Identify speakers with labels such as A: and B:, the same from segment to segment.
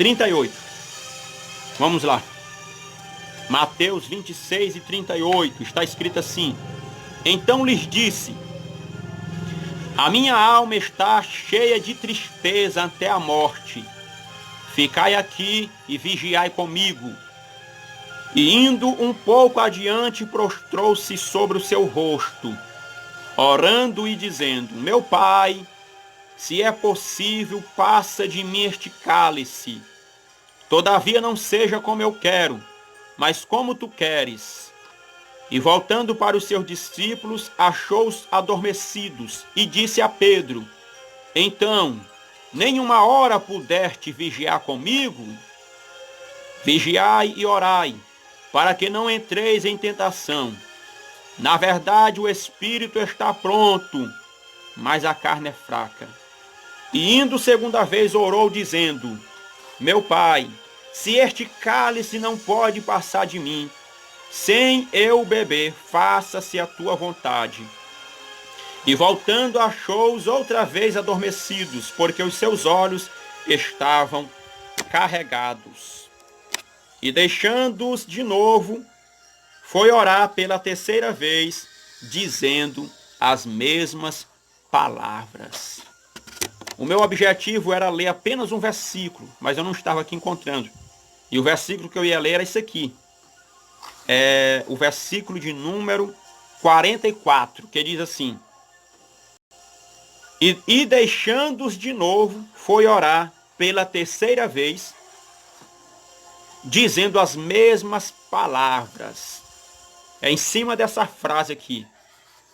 A: 38. Vamos lá. Mateus 26 e 38. Está escrito assim: Então lhes disse: A minha alma está cheia de tristeza até a morte. Ficai aqui e vigiai comigo. E indo um pouco adiante, prostrou-se sobre o seu rosto, orando e dizendo: Meu Pai, se é possível, passa de mim este cálice. Todavia não seja como eu quero, mas como tu queres. E voltando para os seus discípulos, achou-os adormecidos, e disse a Pedro: Então, nem uma hora pudeste vigiar comigo? Vigiai e orai, para que não entreis em tentação. Na verdade, o espírito está pronto, mas a carne é fraca. E indo segunda vez, orou, dizendo: Meu Pai, se este cálice não pode passar de mim, sem eu beber, faça-se a tua vontade. E voltando, achou-os outra vez adormecidos, porque os seus olhos estavam carregados. E deixando-os de novo, foi orar pela terceira vez, dizendo as mesmas palavras. O meu objetivo era ler apenas um versículo, mas eu não estava aqui encontrando. E o versículo que eu ia ler era esse aqui. É o versículo de número 44, que diz assim: E deixando-os de novo, foi orar pela terceira vez, dizendo as mesmas palavras. É em cima dessa frase aqui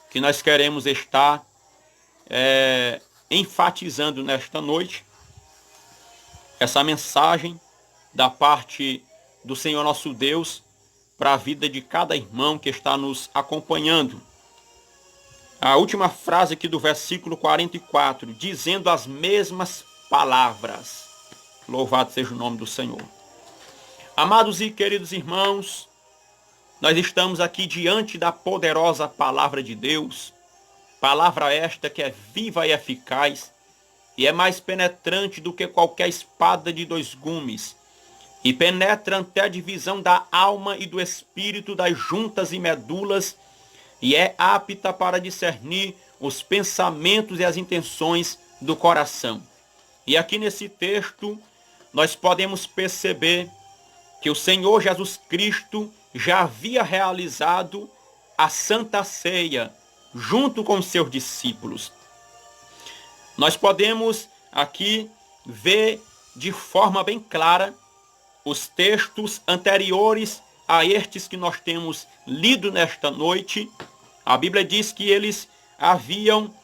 A: que nós queremos estar enfatizando nesta noite, essa mensagem da parte do Senhor nosso Deus para a vida de cada irmão que está nos acompanhando. A última frase aqui do versículo 44, dizendo as mesmas palavras. Louvado seja o nome do Senhor. Amados e queridos irmãos, nós estamos aqui diante da poderosa palavra de Deus, palavra esta que é viva e eficaz, e é mais penetrante do que qualquer espada de dois gumes, e penetra até a divisão da alma e do espírito, das juntas e medulas, e é apta para discernir os pensamentos e as intenções do coração. E aqui nesse texto, nós podemos perceber que o Senhor Jesus Cristo já havia realizado a Santa Ceia junto com seus discípulos. Nós podemos aqui ver de forma bem clara os textos anteriores a estes que nós temos lido nesta noite. A Bíblia diz que eles haviam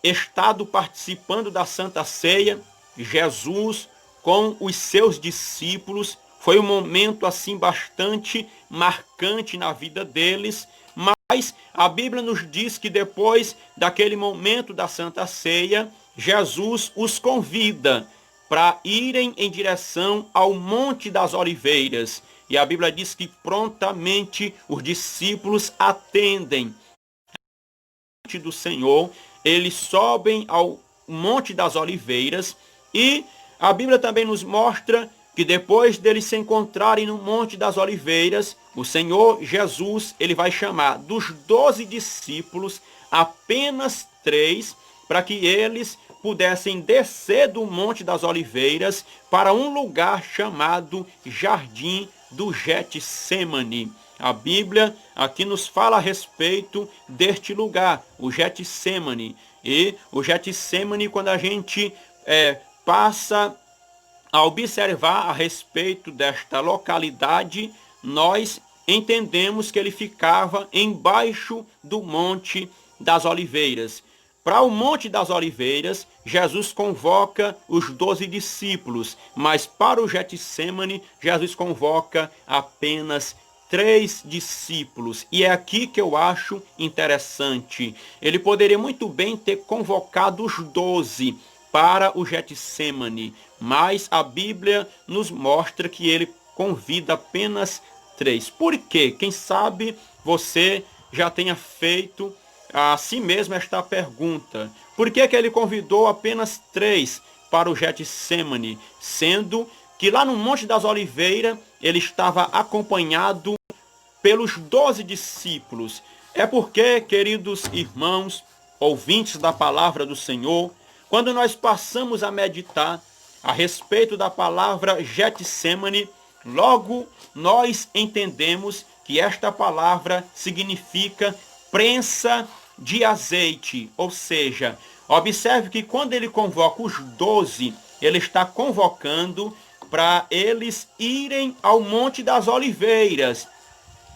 A: estado participando da Santa Ceia, Jesus com os seus discípulos. Foi um momento assim bastante marcante na vida deles, mas a Bíblia nos diz que depois daquele momento da Santa Ceia, Jesus os convida para irem em direção ao Monte das Oliveiras. E a Bíblia diz que prontamente os discípulos atendem do Senhor, eles sobem ao Monte das Oliveiras, e a Bíblia também nos mostra que depois deles se encontrarem no Monte das Oliveiras, o Senhor Jesus, ele vai chamar dos 12 discípulos apenas 3, para que eles pudessem descer do Monte das Oliveiras para um lugar chamado Jardim do Getsêmani. A Bíblia aqui nos fala a respeito deste lugar, o Getsêmani. E o Getsêmani, quando a gente passa a observar a respeito desta localidade, nós entendemos que ele ficava embaixo do Monte das Oliveiras. Para o Monte das Oliveiras, Jesus convoca os 12 discípulos, mas para o Getsêmani, Jesus convoca apenas 3 discípulos. E é aqui que eu acho interessante. Ele poderia muito bem ter convocado os 12 para o Getsêmani, mas a Bíblia nos mostra que ele convida apenas 3. Por quê? Quem sabe você já tenha feito a si mesmo esta pergunta. Por que ele convidou apenas 3 para o Getsêmani, sendo que lá no Monte das Oliveiras ele estava acompanhado pelos 12 discípulos. É porque, queridos irmãos, ouvintes da palavra do Senhor, quando nós passamos a meditar a respeito da palavra Getsêmani, logo nós entendemos que esta palavra significa prensa de azeite, ou seja, observe que quando ele convoca os 12, ele está convocando para eles irem ao Monte das Oliveiras.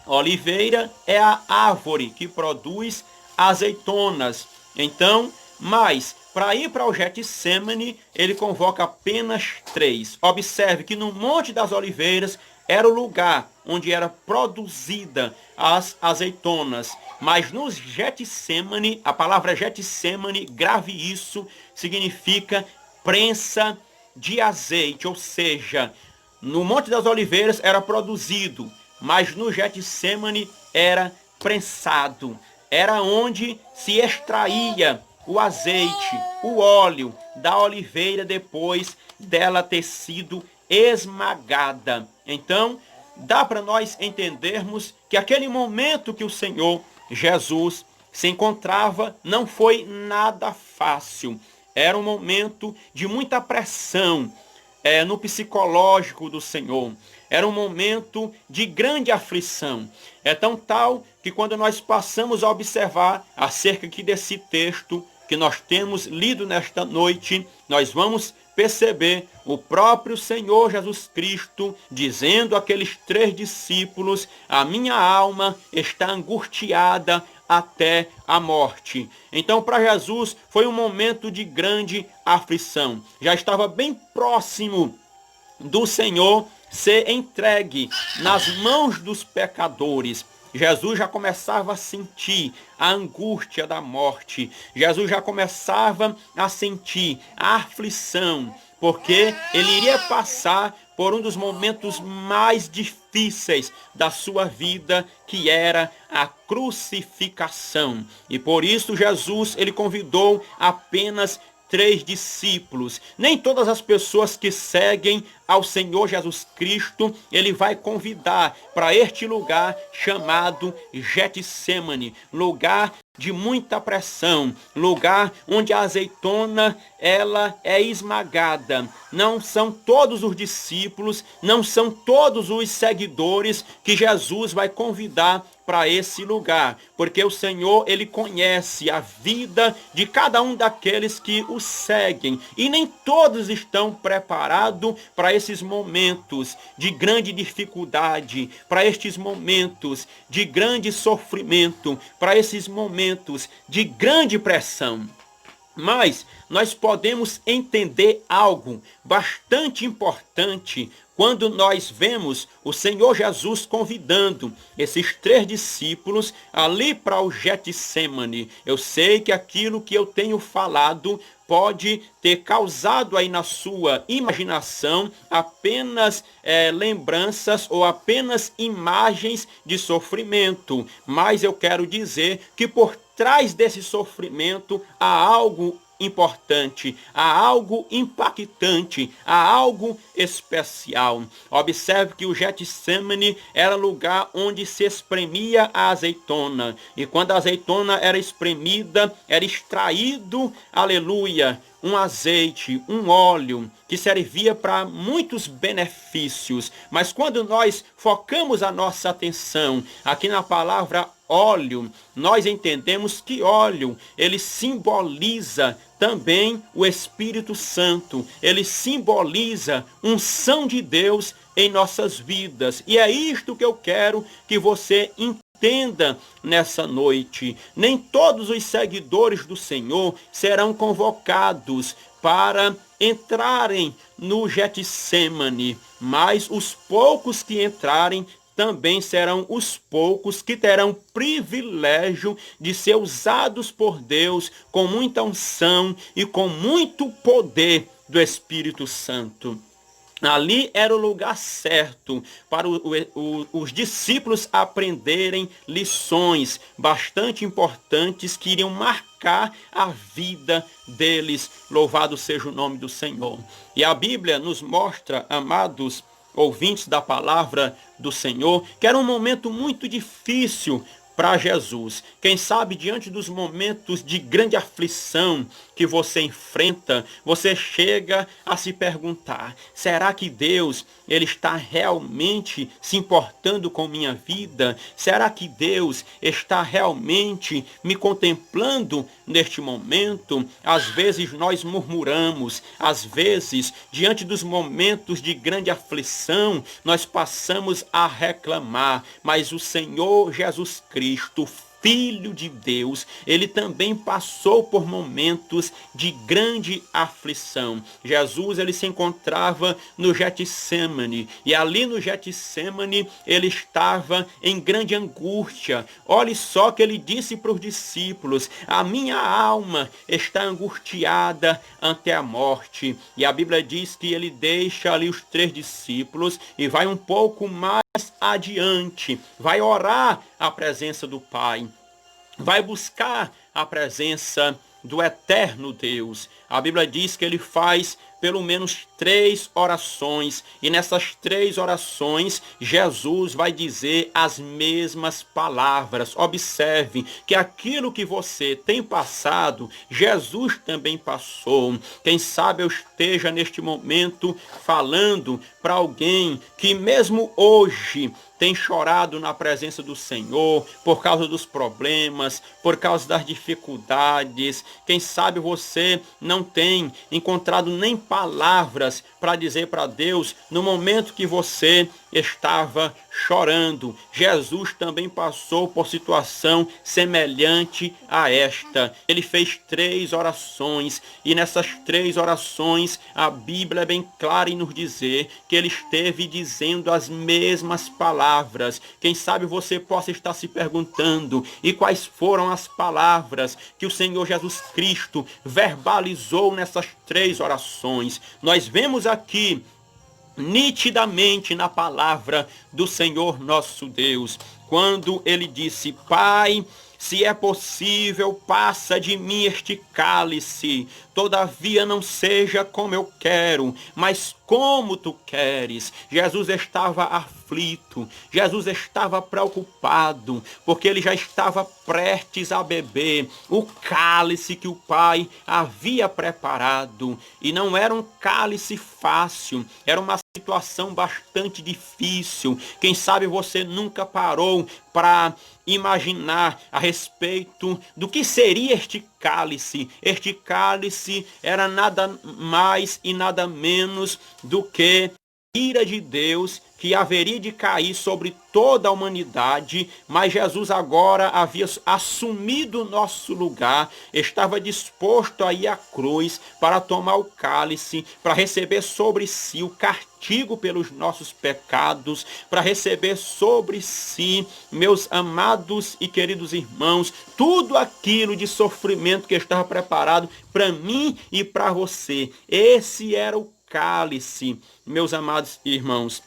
A: Oliveira é a árvore que produz azeitonas. Então, mas para ir para o Getsêmani, ele convoca apenas 3. Observe que no Monte das Oliveiras era o lugar onde era produzida as azeitonas. Mas no Getsêmani, a palavra Getsêmani, grave isso, significa prensa de azeite. Ou seja, no Monte das Oliveiras era produzido, mas no Getsêmani era prensado. Era onde se extraía o azeite, o óleo da oliveira depois dela ter sido esmagada. Então, dá para nós entendermos que aquele momento que o Senhor Jesus se encontrava não foi nada fácil. Era um momento de muita pressão no psicológico do Senhor. Era um momento de grande aflição. É tão tal que quando nós passamos a observar acerca aqui desse texto que nós temos lido nesta noite, nós vamos perceber o próprio Senhor Jesus Cristo dizendo àqueles 3 discípulos: a minha alma está angustiada até a morte. Então, para Jesus, foi um momento de grande aflição. Já estava bem próximo do Senhor ser entregue nas mãos dos pecadores. Jesus já começava a sentir a angústia da morte. Jesus já começava a sentir a aflição, porque ele iria passar por um dos momentos mais difíceis da sua vida, que era a crucificação. E por isso Jesus, ele convidou apenas 3 discípulos. Nem todas as pessoas que seguem ao Senhor Jesus Cristo, ele vai convidar para este lugar chamado Getsêmani, lugar de muita pressão, lugar onde a azeitona ela é esmagada. Não são todos os discípulos, não são todos os seguidores que Jesus vai convidar para esse lugar, porque o Senhor, ele conhece a vida de cada um daqueles que o seguem, e nem todos estão preparados para esses momentos de grande dificuldade, para estes momentos de grande sofrimento, para esses momentos de grande pressão. Mas nós podemos entender algo bastante importante quando nós vemos o Senhor Jesus convidando esses 3 discípulos ali para o Getsêmani. Eu sei que aquilo que eu tenho falado pode ter causado aí na sua imaginação apenas lembranças ou apenas imagens de sofrimento. Mas eu quero dizer que por trás desse sofrimento há algo importante, há algo impactante, há algo especial. Observe que o Getsêmani era lugar onde se espremia a azeitona, e quando a azeitona era espremida, era extraído, aleluia, um azeite, um óleo, que servia para muitos benefícios. Mas quando nós focamos a nossa atenção aqui na palavra óleo, nós entendemos que óleo, ele simboliza também o Espírito Santo. Ele simboliza unção de Deus em nossas vidas. E é isto que eu quero que você entenda nessa noite. Nem todos os seguidores do Senhor serão convocados para entrarem no Getsêmani, mas os poucos que entrarem também serão os poucos que terão privilégio de ser usados por Deus com muita unção e com muito poder do Espírito Santo. Ali era o lugar certo para os discípulos aprenderem lições bastante importantes que iriam marcar a vida deles. Louvado seja o nome do Senhor. E a Bíblia nos mostra, amados ouvintes da palavra do Senhor, que era um momento muito difícil para Jesus. Quem sabe diante dos momentos de grande aflição que você enfrenta, você chega a se perguntar: será que Deus ele está realmente se importando com minha vida? Será que Deus está realmente me contemplando neste momento? Às vezes nós murmuramos, às vezes diante dos momentos de grande aflição, nós passamos a reclamar, mas o Senhor Jesus Cristo, Filho de Deus, ele também passou por momentos de grande aflição. Jesus, ele se encontrava no Getsemane, e ali no Getsemane ele estava em grande angústia. Olhe só que ele disse para os discípulos: a minha alma está angustiada ante a morte. E a Bíblia diz que ele deixa ali os 3 discípulos e vai um pouco mais adiante, vai orar à presença do Pai, vai buscar a presença do eterno Deus. A Bíblia diz que ele faz pelo menos 3 orações, e nessas 3 orações Jesus vai dizer as mesmas palavras. Observe que aquilo que você tem passado, Jesus também passou. Quem sabe eu esteja neste momento falando para alguém que mesmo hoje tem chorado na presença do Senhor por causa dos problemas, por causa das dificuldades. Quem sabe você não tem encontrado nem palavras para dizer para Deus no momento que você estava chorando. Jesus também passou por situação semelhante a esta. Ele fez 3 orações, e nessas 3 orações a Bíblia é bem clara em nos dizer que ele esteve dizendo as mesmas palavras. Quem sabe você possa estar se perguntando: e quais foram as palavras que o Senhor Jesus Cristo verbalizou nessas 3 orações? Nós vemos aqui nitidamente na palavra do Senhor nosso Deus, quando ele disse: Pai, se é possível, passa de mim este cálice, todavia não seja como eu quero, mas como tu queres. Jesus estava aflito, Jesus estava preocupado, porque ele já estava prestes a beber o cálice que o Pai havia preparado. E não era um cálice fácil, era uma situação bastante difícil. Quem sabe você nunca parou para imaginar a respeito do que seria este cálice. Este cálice era nada mais e nada menos do que a ira de Deus que haveria de cair sobre toda a humanidade, mas Jesus agora havia assumido o nosso lugar, estava disposto a ir à cruz para tomar o cálice, para receber sobre si o castigo pelos nossos pecados, para receber sobre si, meus amados e queridos irmãos, tudo aquilo de sofrimento que estava preparado para mim e para você. Esse era o cálice, meus amados irmãos.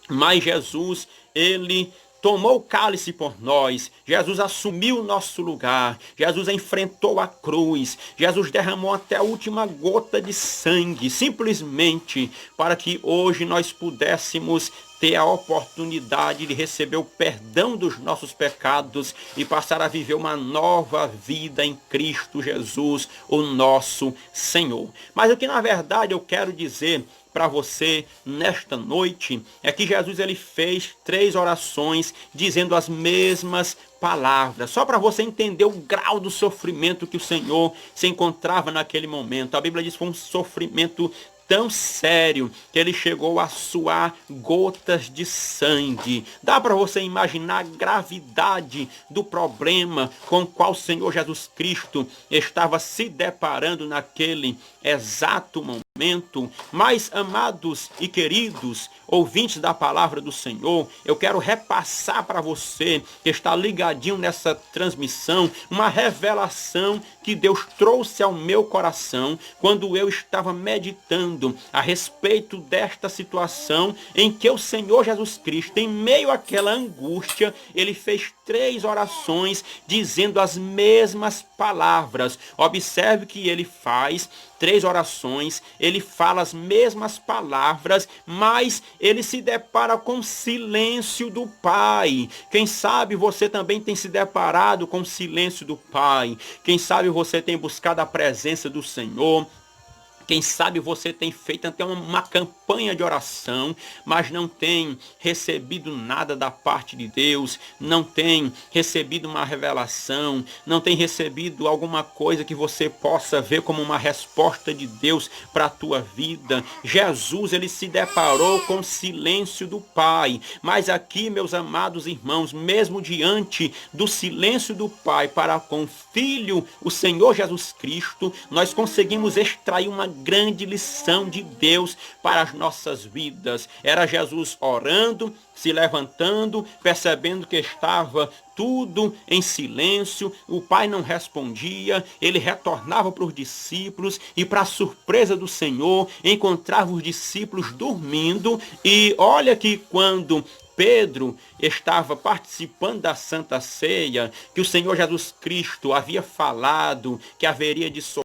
A: Mas Jesus, ele tomou o cálice por nós. Jesus assumiu o nosso lugar. Jesus enfrentou a cruz. Jesus derramou até a última gota de sangue, simplesmente para que hoje nós pudéssemos ter a oportunidade de receber o perdão dos nossos pecados e passar a viver uma nova vida em Cristo Jesus, o nosso Senhor. Mas o que na verdade eu quero dizer para você nesta noite é que Jesus ele fez 3 orações dizendo as mesmas palavras, só para você entender o grau do sofrimento que o Senhor se encontrava naquele momento. A Bíblia diz que foi um sofrimento tão sério que ele chegou a suar gotas de sangue. Dá para você imaginar a gravidade do problema com o qual o Senhor Jesus Cristo estava se deparando naquele exato momento. Mas, amados e queridos ouvintes da palavra do Senhor, eu quero repassar para você que está ligadinho nessa transmissão uma revelação que Deus trouxe ao meu coração quando eu estava meditando orando a respeito desta situação em que o Senhor Jesus Cristo, em meio àquela angústia, ele fez 3 orações dizendo as mesmas palavras. Observe que ele faz 3 orações, ele fala as mesmas palavras, mas ele se depara com o silêncio do Pai. Quem sabe você também tem se deparado com o silêncio do Pai. Quem sabe você tem buscado a presença do Senhor. Quem sabe você tem feito até uma campanha de oração, mas não tem recebido nada da parte de Deus, não tem recebido uma revelação, não tem recebido alguma coisa que você possa ver como uma resposta de Deus para a tua vida. Jesus, ele se deparou com o silêncio do Pai, mas aqui, meus amados irmãos, mesmo diante do silêncio do Pai para com o Filho, o Senhor Jesus Cristo, nós conseguimos extrair uma grande lição de Deus para as nossas vidas. Era Jesus orando, se levantando, percebendo que estava tudo em silêncio, o Pai não respondia, ele retornava para os discípulos e, para a surpresa do Senhor, encontrava os discípulos dormindo. E olha que quando Pedro estava participando da Santa Ceia, que o Senhor Jesus Cristo havia falado que haveria de sofrer,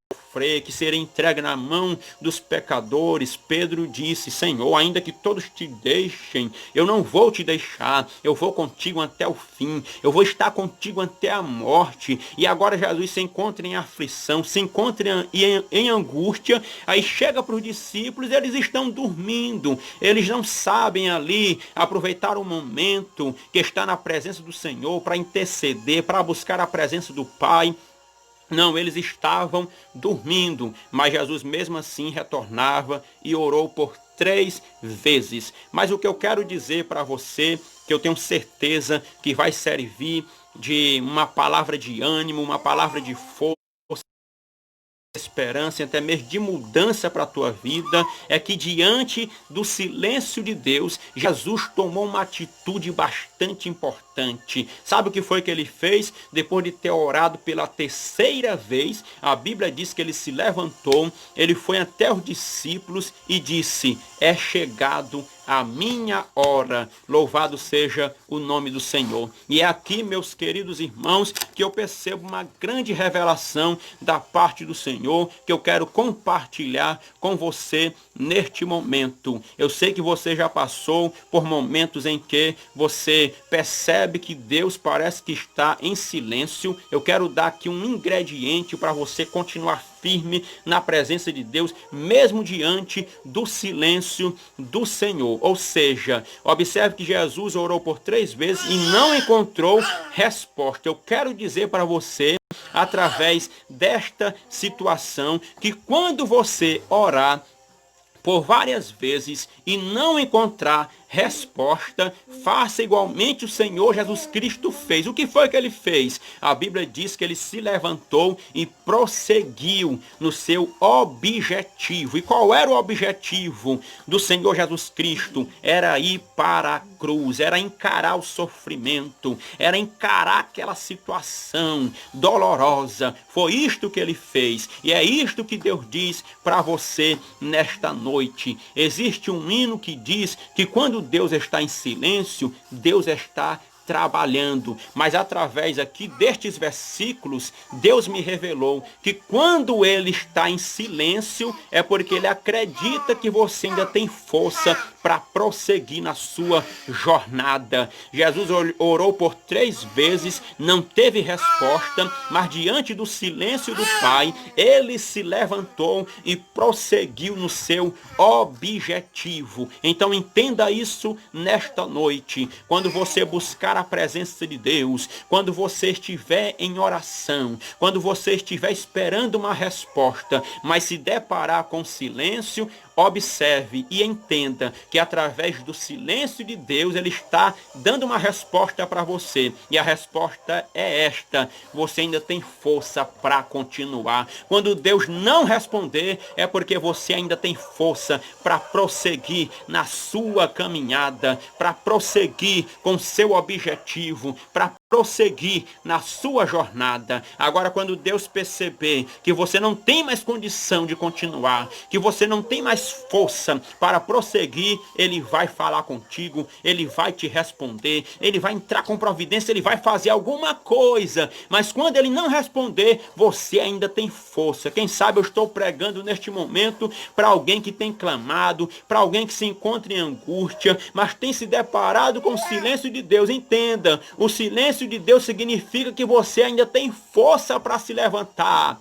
A: que seria entregue na mão dos pecadores, Pedro disse: Senhor, ainda que todos te deixem, eu não vou te deixar, eu vou contigo até o fim, eu vou estar contigo até a morte. E agora Jesus se encontra em aflição, se encontra em angústia, aí chega para os discípulos, eles estão dormindo, eles não sabem ali aproveitar o momento que está na presença do Senhor para interceder, para buscar a presença do Pai. Não, eles estavam dormindo, mas Jesus mesmo assim retornava e orou por 3 vezes. Mas o que eu quero dizer para você, que eu tenho certeza que vai servir de uma palavra de ânimo, uma palavra de força, esperança e até mesmo de mudança para a tua vida, é que diante do silêncio de Deus, Jesus tomou uma atitude bastante importante. Sabe o que foi que ele fez? Depois de ter orado pela 3ª vez, a Bíblia diz que ele se levantou, ele foi até os discípulos e disse: é chegado a minha hora, louvado seja o nome do Senhor. E é aqui, meus queridos irmãos, que eu percebo uma grande revelação da parte do Senhor, que eu quero compartilhar com você neste momento. Eu sei que você já passou por momentos em que você percebe que Deus parece que está em silêncio. Eu quero dar aqui um ingrediente para você continuar firme na presença de Deus, mesmo diante do silêncio do Senhor. Ou seja, observe que Jesus orou por 3 vezes e não encontrou resposta. Eu quero dizer para você, através desta situação, que quando você orar por várias vezes e não encontrar resposta, faça igualmente o Senhor Jesus Cristo fez. O que foi que ele fez? A Bíblia diz que ele se levantou e prosseguiu no seu objetivo. E qual era o objetivo do Senhor Jesus Cristo? Era ir para a cruz, era encarar o sofrimento, era encarar aquela situação dolorosa. Foi isto que ele fez. E é isto que Deus diz para você nesta noite. Existe um hino que diz que quando Deus está em silêncio, Deus está trabalhando. Mas através aqui destes versículos, Deus me revelou que quando ele está em silêncio, é porque ele acredita que você ainda tem força para prosseguir na sua jornada. Jesus orou por 3 vezes, não teve resposta, mas diante do silêncio do Pai, ele se levantou e prosseguiu no seu objetivo. Então entenda isso nesta noite. Quando você buscar a presença de Deus, quando você estiver em oração, quando você estiver esperando uma resposta, mas se deparar com silêncio, observe e entenda que através do silêncio de Deus, ele está dando uma resposta para você. E a resposta é esta: você ainda tem força para continuar. Quando Deus não responder, é porque você ainda tem força para prosseguir na sua caminhada, para prosseguir com seu objetivo, para prosseguir na sua jornada. Agora, quando Deus perceber que você não tem mais condição de continuar, que você não tem mais força para prosseguir, Ele vai falar contigo, Ele vai te responder, Ele vai entrar com providência, Ele vai fazer alguma coisa. Mas quando Ele não responder, você ainda tem força. Quem sabe eu estou pregando neste momento para alguém que tem clamado, para alguém que se encontra em angústia, mas tem se deparado com o silêncio de Deus. Entenda, o silêncio de Deus significa que você ainda tem força para se levantar,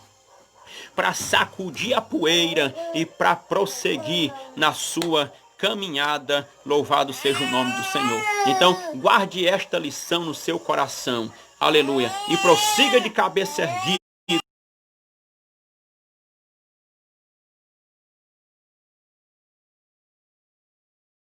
A: para sacudir a poeira e para prosseguir na sua caminhada. Louvado seja o nome do Senhor. Então, guarde esta lição no seu coração. Aleluia. E prossiga de cabeça erguida.